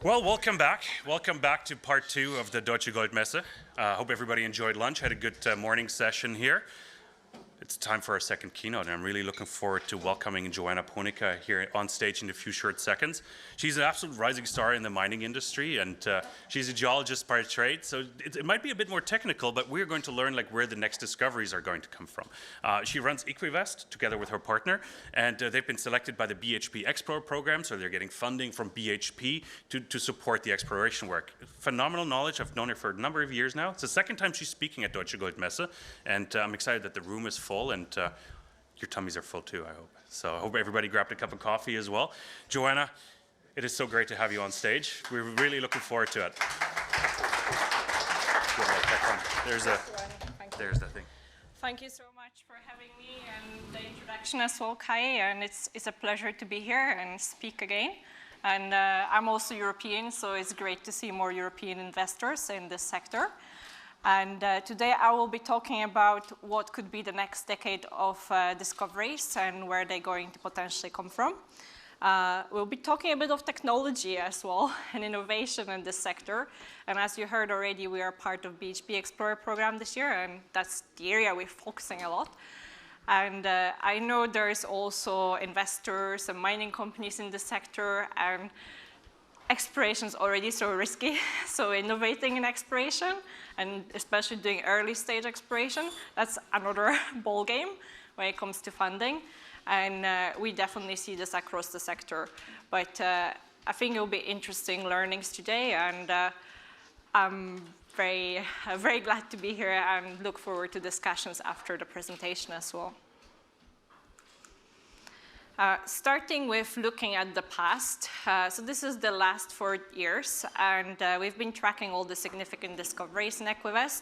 Well, welcome back. Welcome back to part 2 of the Deutsche Goldmesse. Hope everybody enjoyed lunch, had a good morning session here. It's time for our second keynote, and I'm really looking forward to welcoming Joanna Ponicka here on stage in a few short seconds. She's an absolute rising star in the mining industry, and she's a geologist by trade, so it might be a bit more technical, but we're going to learn where the next discoveries are going to come from. She runs Equivest together with her partner, and they've been selected by the BHP Explorer program, so they're getting funding from BHP to support the exploration work. Phenomenal knowledge. I've known her for a number of years now. It's the second time she's speaking at Deutsche Goldmesse, and I'm excited that the room is full, and your tummies are full too, I hope. So I hope everybody grabbed a cup of coffee as well. Joanna, it is so great to have you on stage. We're really looking forward to it. There's the thing. Thank you so much for having me and the introduction as well, Kai. And it's a pleasure to be here and speak again. And I'm also European, so it's great to see more European investors in this sector. And today I will be talking about what could be the next decade of discoveries and where they're going to potentially come from. We'll be talking a bit of technology as well and innovation in this sector. And as you heard already, we are part of BHP Explorer program this year, and that's the area we're focusing a lot. And I know there's also investors and mining companies in this sector, and exploration is already so risky, so innovating in exploration, and especially doing early stage exploration, that's another ball game when it comes to funding. And we definitely see this across the sector. But I think it will be interesting learnings today, and I'm very glad to be here and look forward to discussions after the presentation as well. Starting with looking at the past, so this is the last 4 years, and we've been tracking all the significant discoveries in Equivest.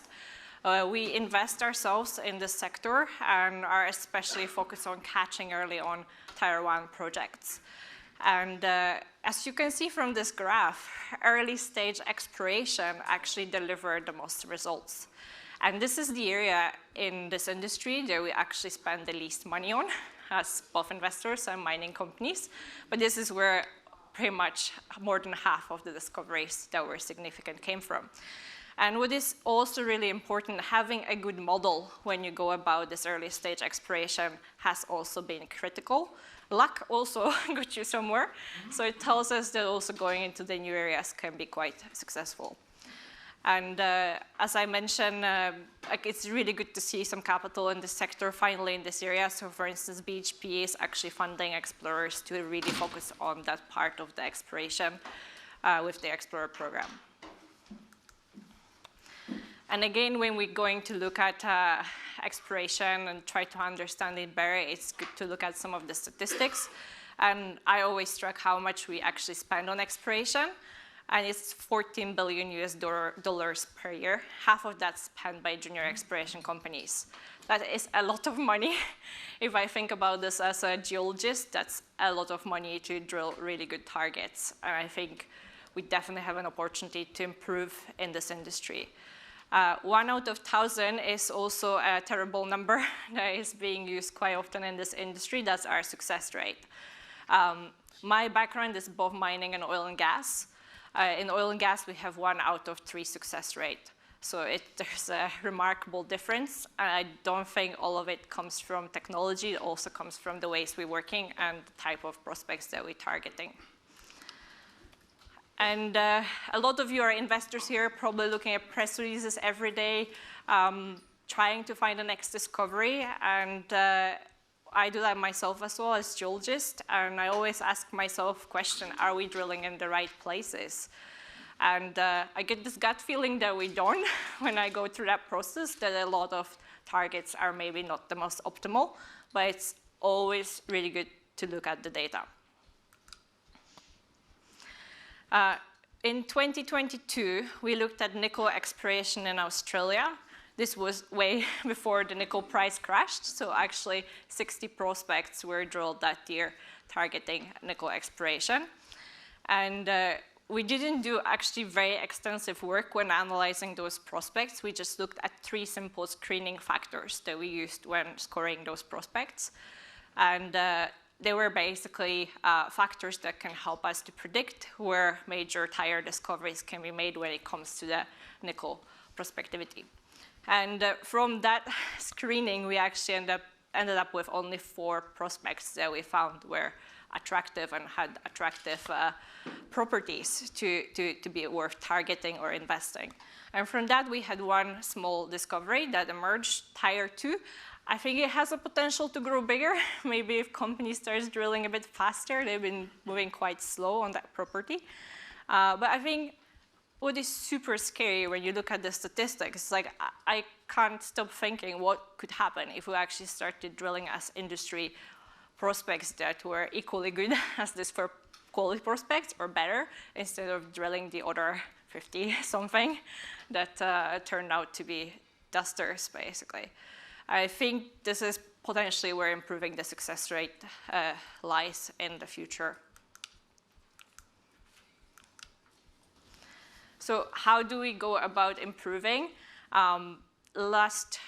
We invest ourselves in this sector and are especially focused on catching early on Tier 1 projects. And as you can see from this graph, early stage exploration actually delivered the most results. And this is the area in this industry that we actually spend the least money on, as both investors and mining companies. But this is where pretty much more than half of the discoveries that were significant came from. And what is also really important, having a good model when you go about this early stage exploration has also been critical. Luck also got you somewhere. So it tells us that also going into the new areas can be quite successful. And as I mentioned, it's really good to see some capital in the sector finally in this area. So for instance, BHP is actually funding explorers to really focus on that part of the exploration with the Explorer program. And again, when we're going to look at exploration and try to understand it better, it's good to look at some of the statistics. And I always struck how much we actually spend on exploration. And it's $14 billion per year. Half of that's spent by junior exploration companies. That is a lot of money. If I think about this as a geologist, that's a lot of money to drill really good targets. And I think we definitely have an opportunity to improve in this industry. 1 out of 1,000 is also a terrible number that is being used quite often in this industry. That's our success rate. My background is both mining and oil and gas. In oil and gas, we have 1 out of 3 success rate. So there's a remarkable difference. And I don't think all of it comes from technology. It also comes from the ways we're working and the type of prospects that we're targeting. And a lot of you are investors here, probably looking at press releases every day, trying to find the next discovery. And I do that myself as well as geologist, and I always ask myself the question, are we drilling in the right places? And I get this gut feeling that we don't when I go through that process, that a lot of targets are maybe not the most optimal, but it's always really good to look at the data. In 2022, we looked at nickel exploration in Australia. This was way before the nickel price crashed, so actually 60 prospects were drilled that year targeting nickel exploration. And we didn't do actually very extensive work when analyzing those prospects. We just looked at 3 simple screening factors that we used when scoring those prospects. And they were basically factors that can help us to predict where major tire discoveries can be made when it comes to the nickel prospectivity. And from that screening, we actually ended up with only 4 prospects that we found were attractive and had attractive properties to be worth targeting or investing. And from that, we had one small discovery that emerged, Tire 2. I think it has a potential to grow bigger. Maybe if companies start drilling a bit faster, they've been moving quite slow on that property. But I think what is super scary when you look at the statistics is like, I can't stop thinking what could happen if we actually started drilling as industry prospects that were equally good as this for quality prospects or better, instead of drilling the other 50-something that turned out to be dusters, basically. I think this is potentially where improving the success rate lies in the future. So how do we go about improving?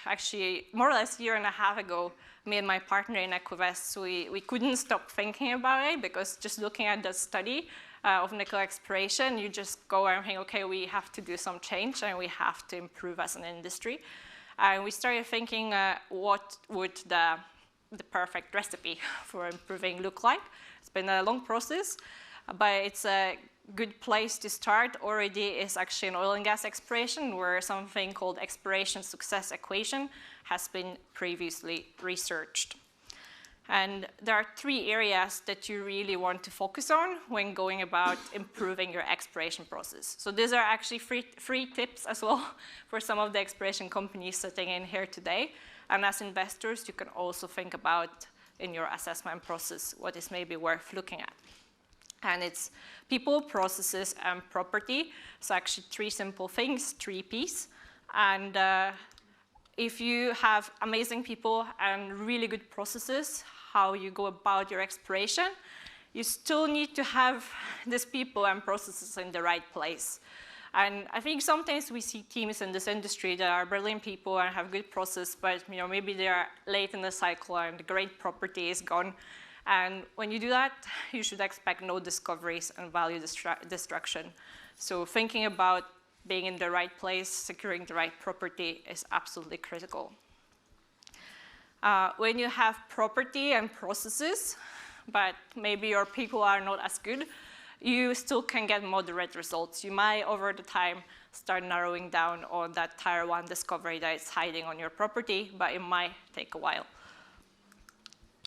Actually, more or less a year and a half ago, me and my partner in Equivest, we couldn't stop thinking about it, because just looking at the study of nickel exploration, you just go and think, okay, we have to do some change and we have to improve as an industry. And we started thinking what would the perfect recipe for improving look like. It's been a long process, but it's a good place to start already is actually in oil and gas exploration, where something called exploration success equation has been previously researched. And there are 3 areas that you really want to focus on when going about improving your exploration process. So these are actually free tips as well for some of the exploration companies sitting in here today. And as investors, you can also think about in your assessment process what is maybe worth looking at. And it's people, processes, and property. So actually 3 simple things, 3 Ps. And if you have amazing people and really good processes, how you go about your exploration, you still need to have these people and processes in the right place. And I think sometimes we see teams in this industry that are brilliant people and have good process, but maybe they are late in the cycle and the great property is gone. And when you do that, you should expect no discoveries and value destruction. So thinking about being in the right place, securing the right property is absolutely critical. When you have property and processes, but maybe your people are not as good, you still can get moderate results. You might, over the time, start narrowing down on that Tier 1 discovery that is hiding on your property, but it might take a while.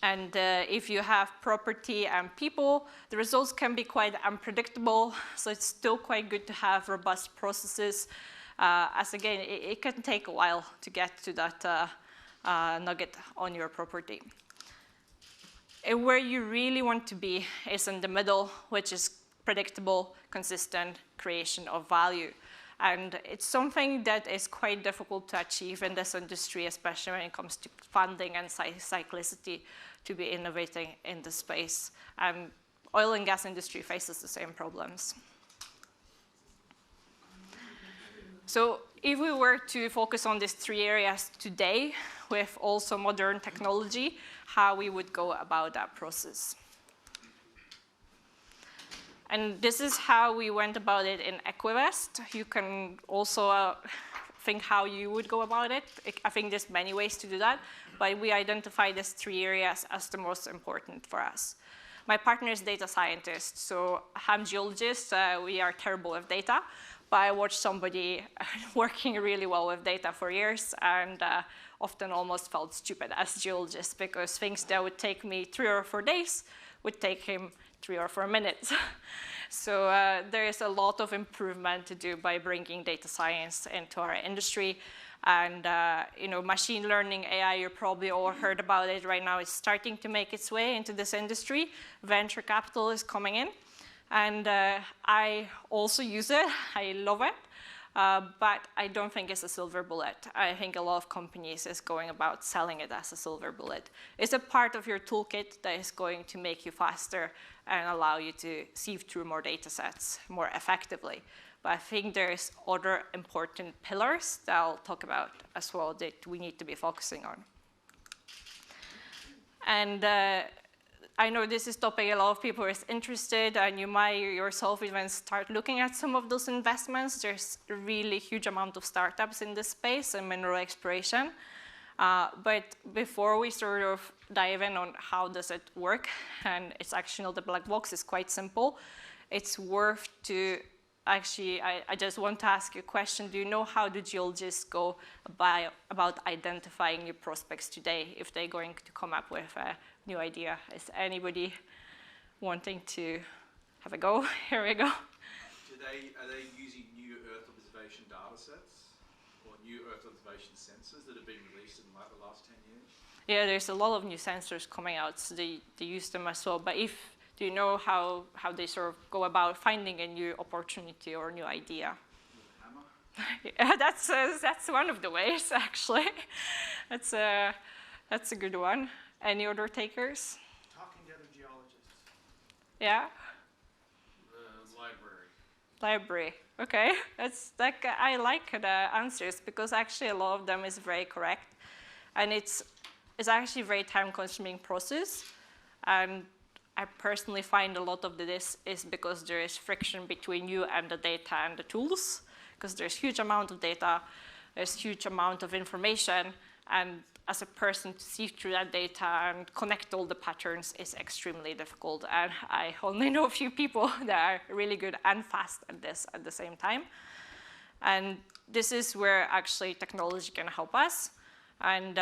And if you have property and people, the results can be quite unpredictable, so it's still quite good to have robust processes, as again, it can take a while to get to that nugget on your property. And where you really want to be is in the middle, which is predictable, consistent creation of value. And it's something that is quite difficult to achieve in this industry, especially when it comes to funding and cyclicity, to be innovating in the space. And oil and gas industry faces the same problems. So if we were to focus on these 3 areas today, with also modern technology, how we would go about that process. And this is how we went about it in Equivest. You can also think how you would go about it. I think there's many ways to do that, but we identified these 3 areas as the most important for us. My partner is data scientist, so I'm geologist. We are terrible with data, but I watched somebody working really well with data for years, and often almost felt stupid as geologist, because things that would take me 3 or 4 days would take him 3 or 4 minutes. So there is a lot of improvement to do by bringing data science into our industry. And machine learning, AI, you probably all heard about it right now. It's starting to make its way into this industry. Venture capital is coming in. And I also use it. I love it. But I don't think it's a silver bullet. I think a lot of companies is going about selling it as a silver bullet. It's a part of your toolkit that is going to make you faster and allow you to sieve through more data sets more effectively. But I think there's other important pillars that I'll talk about as well that we need to be focusing on. And I know this is topic a lot of people are interested, and you might yourself even start looking at some of those investments. There's a really huge amount of startups in this space and mineral exploration. But before we sort of dive in on how does it work, and it's actually not the black box, it's quite simple. It's worth to actually, I just want to ask you a question. Do you know how do geologists go about identifying new prospects today if they're going to come up with a new idea? Is anybody wanting to have a go? Here we go. Are they using new Earth observation data sets or new Earth observation sensors that have been released in like the last 10 years? Yeah, there's a lot of new sensors coming out, so they use them as well. But do you know how they sort of go about finding a new opportunity or new idea? With a hammer? Yeah, that's one of the ways, actually. That's a good one. Any other takers? Talking to other geologists. Yeah? The library. Library. Okay. I like the answers because actually a lot of them is very correct. And it's actually a very time-consuming process. And I personally find a lot of this is because there is friction between you and the data and the tools, because there's huge amount of data, there's huge amount of information, and as a person to see through that data and connect all the patterns is extremely difficult. And I only know a few people that are really good and fast at this at the same time. And this is where actually technology can help us. And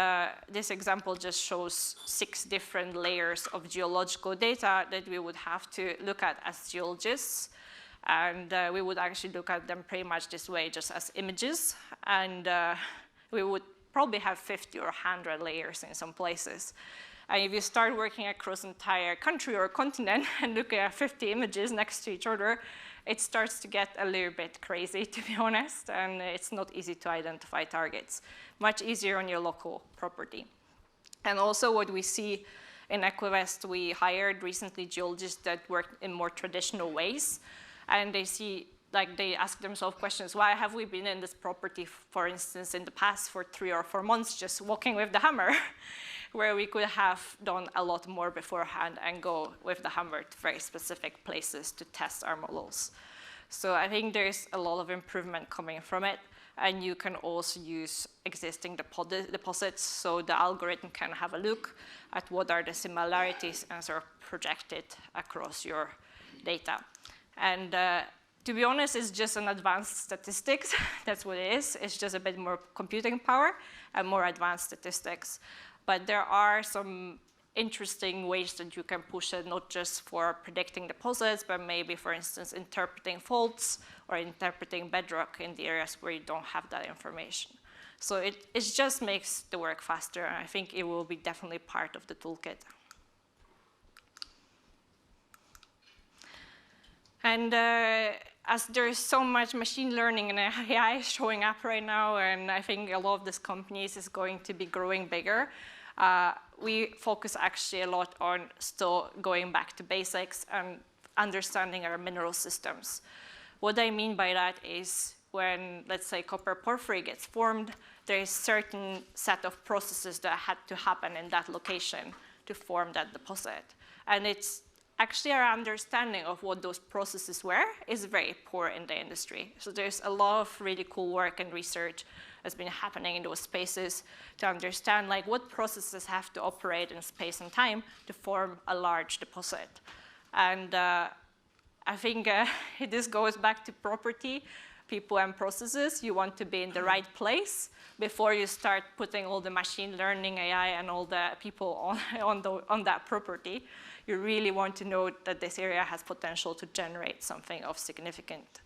this example just shows 6 different layers of geological data that we would have to look at as geologists. And we would actually look at them pretty much this way, just as images. And we would probably have 50 or 100 layers in some places. And if you start working across an entire country or continent and looking at 50 images next to each other, it starts to get a little bit crazy, to be honest, and it's not easy to identify targets. Much easier on your local property. And also what we see in Equivest, we hired recently geologists that work in more traditional ways, and they ask themselves questions, why have we been in this property, for instance, in the past for 3 or 4 months just walking with the hammer, where we could have done a lot more beforehand and go with the hammer to very specific places to test our models. So I think there's a lot of improvement coming from it, and you can also use existing deposits, so the algorithm can have a look at what are the similarities and sort of project it across your data. And to be honest, it's just an advanced statistics. That's what it is. It's just a bit more computing power and more advanced statistics. But there are some interesting ways that you can push it, not just for predicting deposits, but maybe, for instance, interpreting faults or interpreting bedrock in the areas where you don't have that information. So it just makes the work faster, and I think it will be definitely part of the toolkit. And as there's so much machine learning and AI showing up right now, and I think a lot of these companies is going to be growing bigger, we focus actually a lot on still going back to basics and understanding our mineral systems. What I mean by that is when, let's say, copper porphyry gets formed, there is certain set of processes that had to happen in that location to form that deposit. And it's actually our understanding of what those processes were is very poor in the industry. So there's a lot of really cool work and research that's been happening in those spaces to understand like what processes have to operate in space and time to form a large deposit. And I think this goes back to property, people and processes. You want to be in the right place before you start putting all the machine learning, AI, and all the people on that property. You really want to know that this area has potential to generate something of significant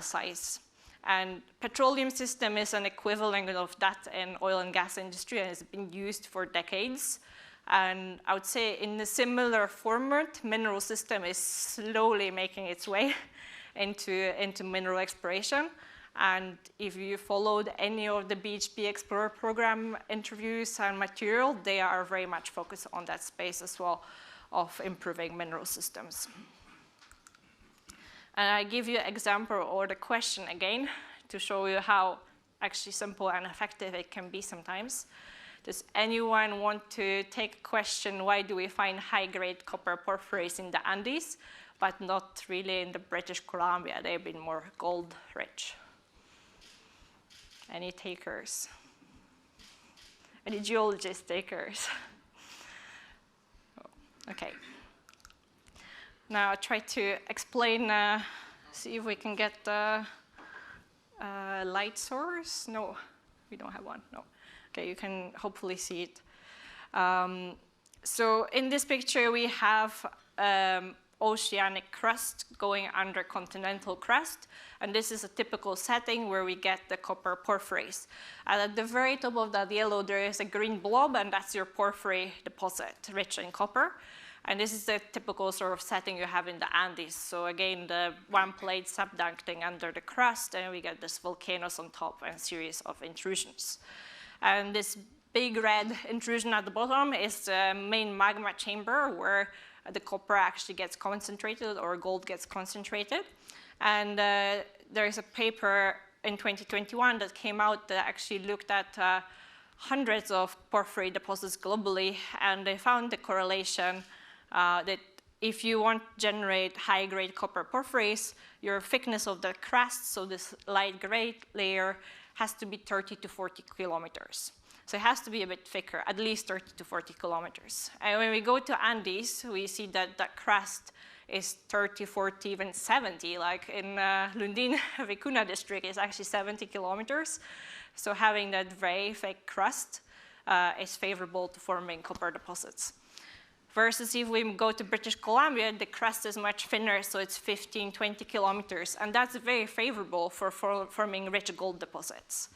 size. And petroleum system is an equivalent of that in oil and gas industry, and it's been used for decades. And I would say in a similar format, mineral system is slowly making its way into mineral exploration. And if you followed any of the BHP Explorer program interviews and material, they are very much focused on that space as well of improving mineral systems. And I give you an example or the question again to show you how actually simple and effective it can be sometimes. Does anyone want to take a question, why do we find high-grade copper porphyries in the Andes, but not really in the British Columbia? They've been more gold-rich. Any takers? Any geologist takers? Okay. Now I'll try to explain, see if we can get the light source. No, we don't have one, no. Okay, you can hopefully see it. So in this picture we have oceanic crust going under continental crust, and this is a typical setting where we get the copper porphyries. And at the very top of that yellow there is a green blob, and that's your porphyry deposit, rich in copper. And this is the typical sort of setting you have in the Andes. So again, the one plate subducting under the crust, and we get this volcanoes on top and a series of intrusions. And this big red intrusion at the bottom is the main magma chamber where the copper actually gets concentrated or gold gets concentrated. And there is a paper in 2021 that came out that actually looked at hundreds of porphyry deposits globally, and they found the correlation that if you want to generate high-grade copper porphyries, your thickness of the crust, so this light gray layer, has to be 30 to 40 kilometers. So it has to be a bit thicker, at least 30 to 40 kilometers. And when we go to Andes, we see that that crust is 30, 40, even 70. Like in Lundin, Vicuña district is actually 70 kilometers. So having that very thick crust is favorable to forming copper deposits. Versus if we go to British Columbia, the crust is much thinner, so it's 15, 20 kilometers. And that's very favorable for forming rich gold deposits.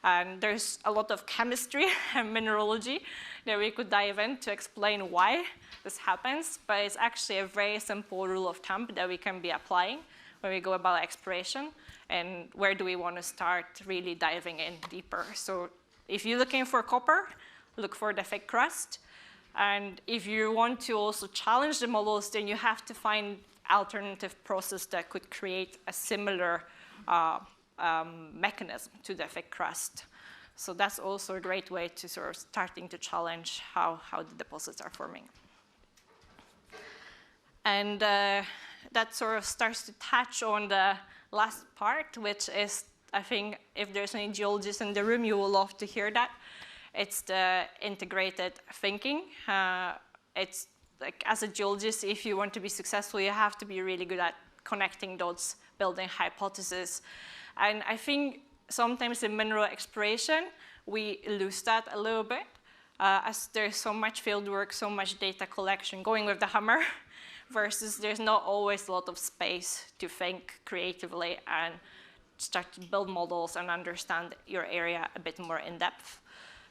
And there's a lot of chemistry and mineralogy that we could dive in to explain why this happens, but it's actually a very simple rule of thumb that we can be applying when we go about exploration, and where do we want to start really diving in deeper. So if you're looking for copper, look for the thick crust. And if you want to also challenge the models, then you have to find alternative process that could create a similar mechanism to the thick crust. So that's also a great way to sort of starting to challenge how the deposits are forming. And that sort of starts to touch on the last part, which is, I think, if there's any geologists in the room, you will love to hear that. It's the integrated thinking. It's like, as a geologist, if you want to be successful, you have to be really good at connecting dots, building hypotheses. And I think sometimes in mineral exploration, we lose that a little bit, as there's so much field work, so much data collection going with the hammer, versus there's not always a lot of space to think creatively and start to build models and understand your area a bit more in depth.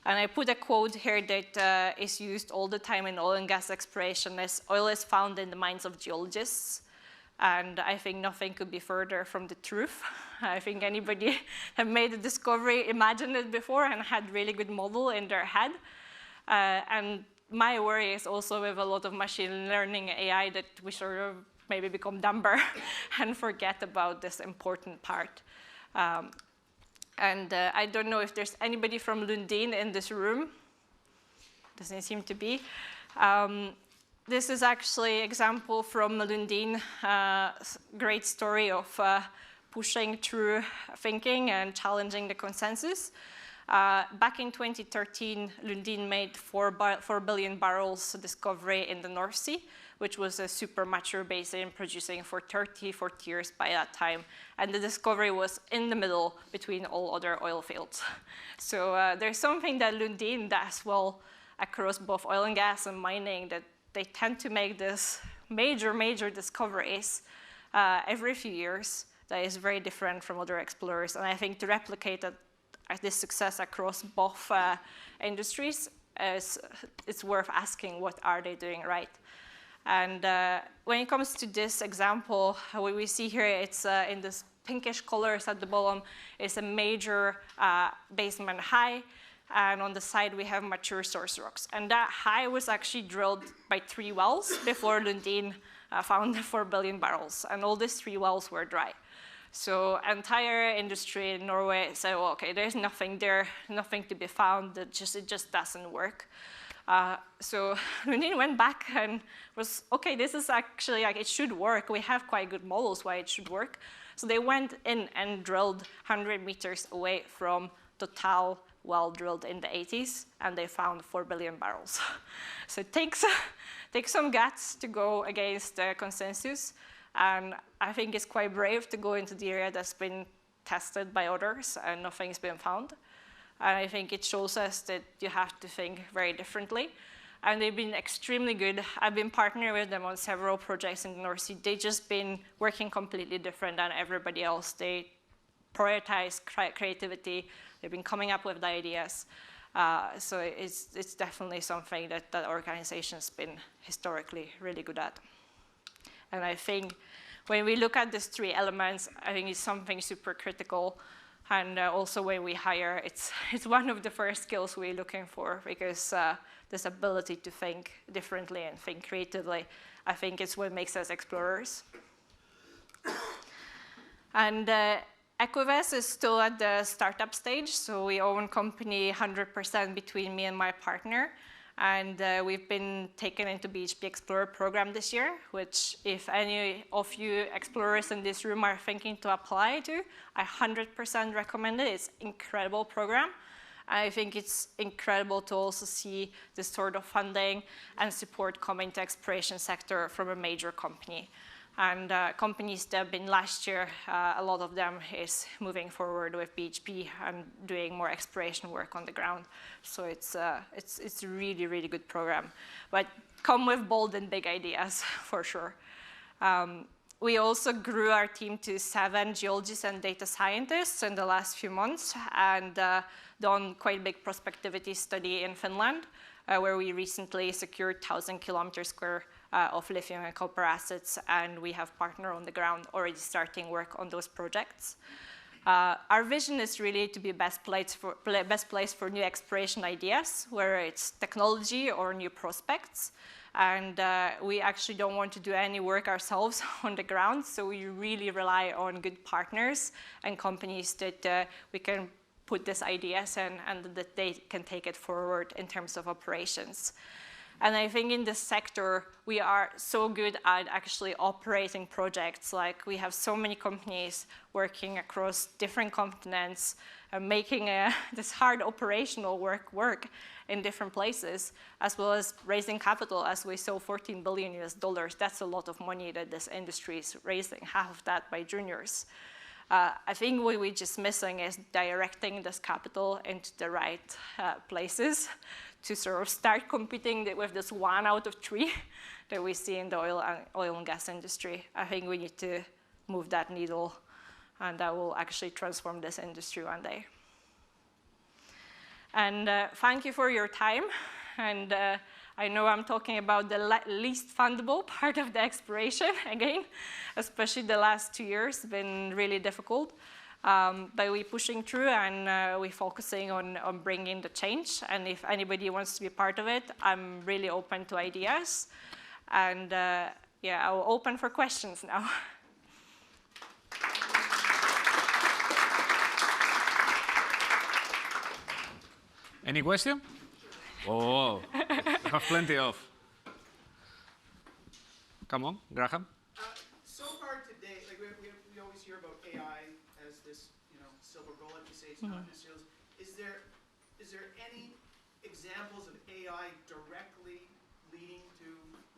And I put a quote here that is used all the time in oil and gas exploration, as oil is found in the minds of geologists. And I think nothing could be further from the truth. I think anybody have made a discovery, imagined it before, and had really good model in their head. And my worry is also with a lot of machine learning AI that we sort of maybe become dumber and forget about this important part. And I don't know if there's anybody from Lundin in this room. Doesn't seem to be. This is actually an example from Lundin, great story of pushing through thinking and challenging the consensus. Back in 2013, Lundin made 4 billion barrels discovery in the North Sea, which was a super mature basin producing for 30, 40 years by that time. And the discovery was in the middle between all other oil fields. So there's something that Lundin does well across both oil and gas and mining, that they tend to make this major discoveries every few years that is very different from other explorers. And I think to replicate this success across both industries, it's worth asking, what are they doing right? And when it comes to this example, what we see here, it's in this pinkish colors at the bottom, is a major basement high. And on the side, we have mature source rocks. And that high was actually drilled by 3 wells before Lundin found the 4 billion barrels. And all these 3 wells were dry. So entire industry in Norway said, well, okay, there's nothing there, nothing to be found, it just doesn't work. So Lundin went back and was, okay, this is actually, like, it should work. We have quite good models why it should work. So they went in and drilled 100 meters away from Total well drilled in the 80s, and they found 4 billion barrels. So it takes some guts to go against the consensus, and I think it's quite brave to go into the area that's been tested by others and nothing's been found. And I think it shows us that you have to think very differently. And they've been extremely good. I've been partnering with them on several projects in the North Sea. They've just been working completely different than everybody else. They prioritize creativity. They've been coming up with the ideas. So it's definitely something that that organization's been historically really good at. And I think when we look at these three elements, I think it's something super critical. And also when we hire, it's one of the first skills we're looking for, because this ability to think differently and think creatively, I think it's what makes us explorers. And Equivest is still at the startup stage, so we own company 100% between me and my partner. And we've been taken into BHP Explorer program this year, which if any of you explorers in this room are thinking to apply to, I 100% recommend it. It's an incredible program. I think it's incredible to also see this sort of funding and support coming to exploration sector from a major company. And companies that have been last year, a lot of them is moving forward with BHP and doing more exploration work on the ground. So it's a really, really good program. But come with bold and big ideas, for sure. We also grew our team to 7 geologists and data scientists in the last few months, and done quite a big prospectivity study in Finland, where we recently secured 1,000 kilometers square of lithium and copper assets, and we have partner on the ground already starting work on those projects. Our vision is really to be best place for new exploration ideas, whether it's technology or new prospects. And we actually don't want to do any work ourselves on the ground, so we really rely on good partners and companies that we can put these ideas in and that they can take it forward in terms of operations. And I think in this sector, we are so good at actually operating projects. Like, we have so many companies working across different continents, making this hard operational work in different places, as well as raising capital. As we saw, $14 billion US. That's a lot of money that this industry is raising, half of that by juniors. I think what we're just missing is directing this capital into the right places to sort of start competing with this 1 out of 3 that we see in the oil and gas industry. I think we need to move that needle, and that will actually transform this industry one day. And thank you for your time. And I know I'm talking about the least fundable part of the exploration again, especially the last 2 years been really difficult. But we're pushing through, and we're focusing on bringing the change. And if anybody wants to be part of it, I'm really open to ideas. And yeah, I'll open for questions now. Any question? Oh, we have plenty of. Come on, Graham. So far today, like we always hear about AI as this, silver bullet. You say it's not necessarily. Is there any examples of AI directly leading to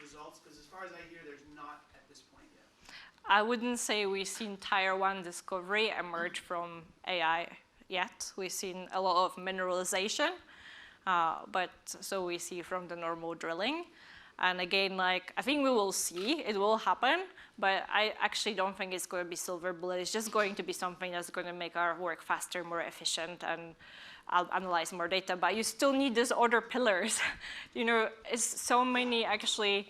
results? Because as far as I hear, there's not at this point yet. I wouldn't say we've seen Tier 1 discovery emerge from AI yet. We've seen a lot of mineralization, but so we see from the normal drilling. And again, like, I think we will see, it will happen, but I actually don't think it's going to be silver bullet. It's just going to be something that's going to make our work faster, more efficient, and I'll analyze more data. But you still need these other pillars. It's so many actually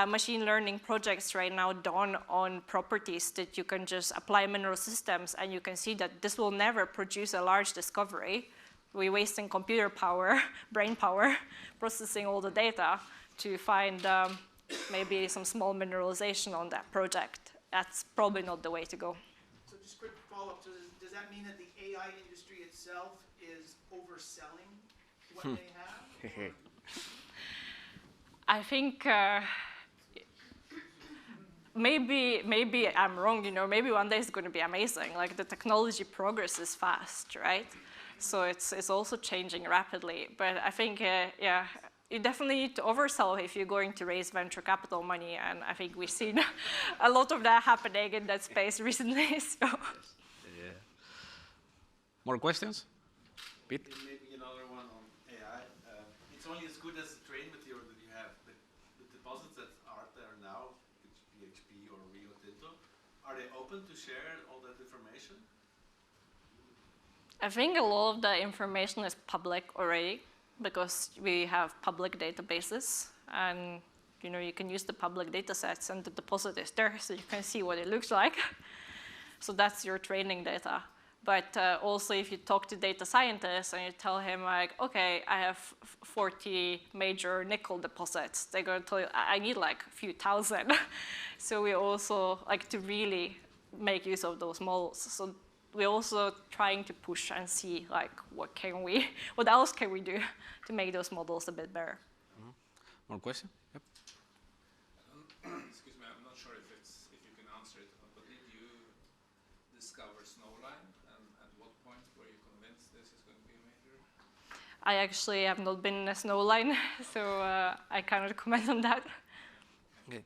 machine learning projects right now done on properties that you can just apply mineral systems, and you can see that this will never produce a large discovery. We're wasting computer power, brain power, processing all the data to find maybe some small mineralization on that project. That's probably not the way to go. So just quick follow-up. So does that mean that the AI industry itself is overselling what they have? Or? I think maybe I'm wrong, maybe one day it's going to be amazing. Like the technology progress is fast, right? So it's also changing rapidly. But I think, yeah, you definitely need to oversell if you're going to raise venture capital money. And I think we've seen a lot of that happening in that space recently. So. Yeah. More questions? Pete? Maybe another one on AI. It's only as good as the train material that you have. The deposits that are there now, which BHP or Rio Tinto, are they open to share all that information? I think a lot of the information is public already because we have public databases and you can use the public data sets and the deposit is there so you can see what it looks like. So that's your training data. But also if you talk to data scientists and you tell him like, okay, I have 40 major nickel deposits, they're going to tell you, I need like a few thousand. So we also like to really make use of those models. So we're also trying to push and see like what else can we do to make those models a bit better. Mm-hmm. More question? Yep. Excuse me, I'm not sure if you can answer it, but did you discover snowline, and at what point were you convinced this is going to be a major? I actually have not been in a snowline, so I cannot comment on that. Okay.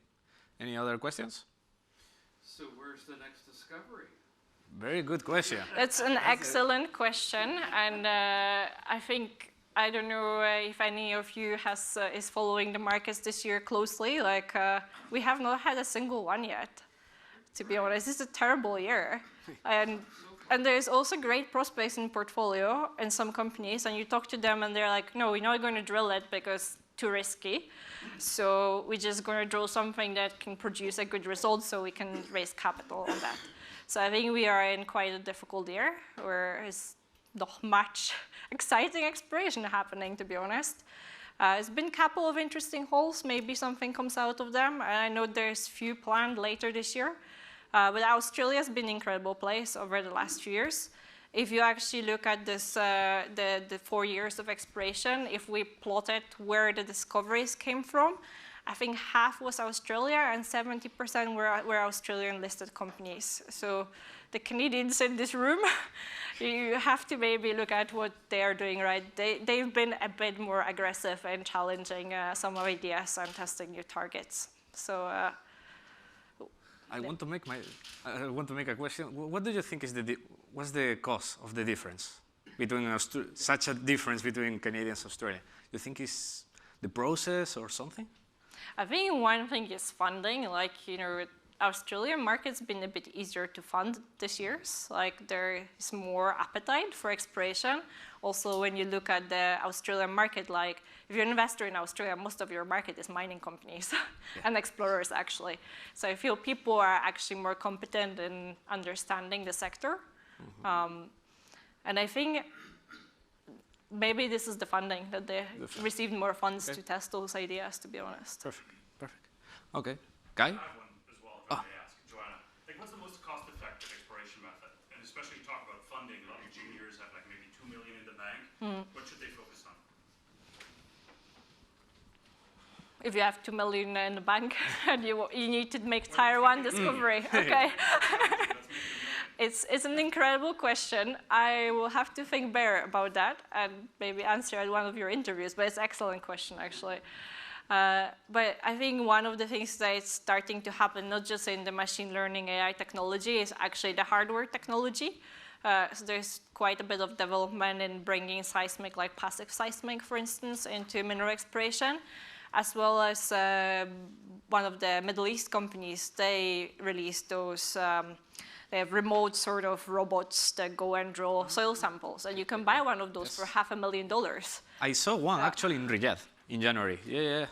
Any other questions? So where's the next discovery? Very good question. That's an excellent question, and I don't know if any of you is following the markets this year closely. Like we have not had a single one yet, to be honest. This is a terrible year, and there's also great prospects in portfolio in some companies, and you talk to them and they're like, no, we're not going to drill it because too risky. So we're just going to drill something that can produce a good result so we can raise capital on that. So I think we are in quite a difficult year where there's not much exciting exploration happening, to be honest. It's been a couple of interesting holes. Maybe something comes out of them. I know there's few planned later this year. But Australia has been an incredible place over the last few years. If you actually look at this, the 4 years of exploration, if we plotted where the discoveries came from, I think half was Australia and 70% were Australian listed companies. So the Canadians in this room, you have to maybe look at what they are doing right. They've been a bit more aggressive in challenging some ideas and testing new targets. So I want to make a question. What do you think is what's the cause of the difference between such a difference between Canadians and Australia? Do you think it's the process or something? I think one thing is funding. Like, Australian market's been a bit easier to fund this year. Like, there is more appetite for exploration. Also, when you look at the Australian market, like, if you're an investor in Australia, most of your market is mining companies and explorers, actually. So I feel people are actually more competent in understanding the sector. Mm-hmm. And I think maybe this is the funding, that they received more funds to test those ideas, to be honest. Perfect. Okay. Guy? I have one as well, if I may ask. Joanna, what's the most cost-effective exploration method? And especially you talk about funding, a lot of juniors have like maybe 2 million in the bank. What should they focus on? If you have 2 million in the bank and you need to make tier 1 discovery, okay. It's an incredible question. I will have to think better about that and maybe answer at one of your interviews, but it's an excellent question, actually. But I think one of the things that is starting to happen, not just in the machine learning AI technology, is actually the hardware technology. So there's quite a bit of development in bringing seismic, like passive seismic, for instance, into mineral exploration, as well as one of the Middle East companies, they released those they have remote sort of robots that go and draw soil samples. And you can buy one of those for $500,000. I saw one actually in Riyadh in January. Yeah.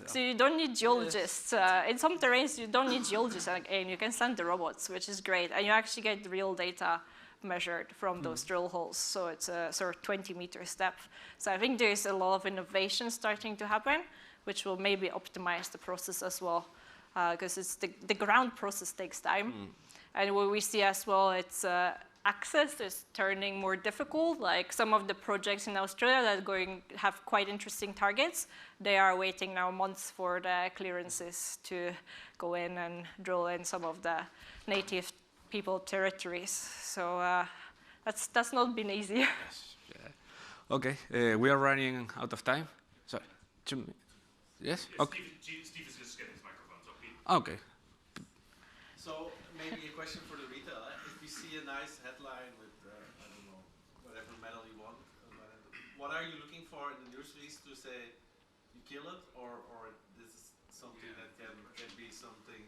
So you don't need geologists. In some terrains, you don't need geologists. And you can send the robots, which is great. And you actually get real data measured from those drill holes. So it's a sort of 20 meters depth. So I think there's a lot of innovation starting to happen, which will maybe optimize the process as well. Because the ground process takes time. And what we see as well, it's access is turning more difficult. Like some of the projects in Australia that have quite interesting targets, they are waiting now months for the clearances to go in and drill in some of the native people territories. So that's not been easy. Yes. Yeah. Okay, we are running out of time. Sorry. Yes? Okay. Steve is just getting his microphone, so Pete. Okay. So maybe a question for the retail. If we see a nice headline with, I don't know, whatever medal you want, what are you looking for in the news release to say you kill it, or this is something that can be something,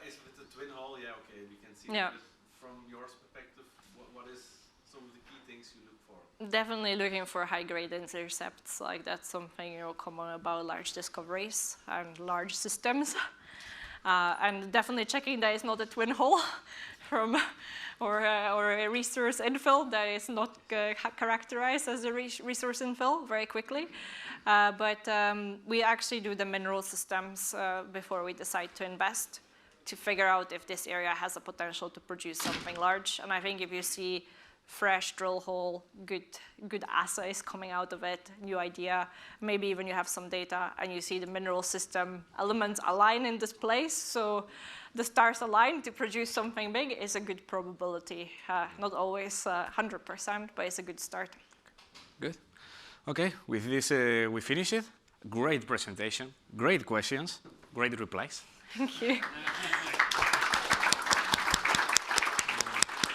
is with the twin hole, yeah, okay, we can see Yeah. it. From your perspective, what is some of the key things you look for? Definitely looking for high-grade intercepts. Like that's something common about large discoveries and large systems. And definitely checking that it's not a twin hole or a resource infill that is not characterized as a resource infill very quickly. But we actually do the mineral systems before we decide to invest to figure out if this area has a potential to produce something large. And I think if you see fresh drill hole, good assays coming out of it, new idea, maybe even you have some data and you see the mineral system elements align in this place, so the stars align to produce something big is a good probability. Not always 100%, but it's a good start. Good. Okay, with this we finish it. Great presentation, great questions, great replies. Thank you.